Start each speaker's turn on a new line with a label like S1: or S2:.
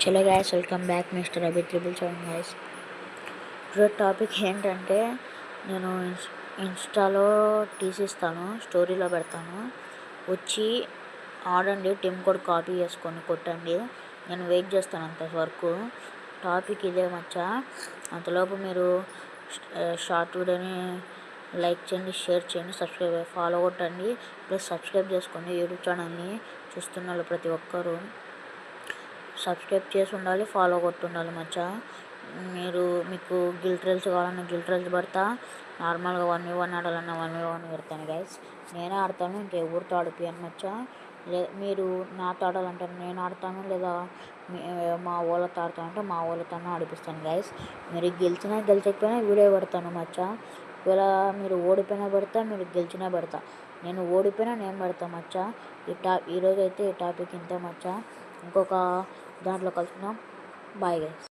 S1: చలో guys, welcome back mister అభి 777 guys. Today topic ఏంటంటే, నేను ఇన్స్టాలో తీసిస్తాను, స్టోరీలో పెడతాను. వచ్చి ఆడండి, టీమ్ కోడ్ కాపీ చేసుకొని కొట్టండి. నేను వెయిట్ చేస్తాను అంతవరకు. టాపిక్ ఇదే మచ్చా. అంతలోపు మీరు షార్ట్ వీడియోని లైక్ చేయండి, షేర్ చేయండి, ఫాలో కొట్టండి. ప్లస్ సబ్స్క్రైబ్ చేసుకోండి. యూట్యూబ్ ఛానల్ని చూస్తున్న వాళ్ళు ప్రతి ఒక్కరూ సబ్స్క్రైబ్ చేసి ఉండాలి, ఫాలో కొట్టుండాలి మచ్చా. మీకు గిల్ ట్రైల్స్ కావాలన్నా గిల్ ట్రైల్స్ పడతా, నార్మల్గా 1v1 ఆడాలన్నా 1v1 పెడతాను గైస్. నేనే ఆడతాను, ఇంకెవరితో ఆడిపోయాను మచ్చా. మీరు నాతో ఆడాలంటే నేను ఆడతాను, లేదా మా వాళ్ళతో ఆడతానంటే మా వాళ్ళతో ఆడిపిస్తాను గైస్. మీరు గెలిచకపోయినా వీడియో పెడతాను మచ్చా. ఒకవేళ మీరు ఓడిపోయినా పెడతా, మీరు గెలిచినా పెడతా. నేను ఓడిపోయినా నేను పెడతా మచ్చా. ఈరోజు అయితే ఈ టాపిక్ ఇంతే మచ్చా. ఇంకొక దాంట్లో కలుసుకుందాం. Bye guys.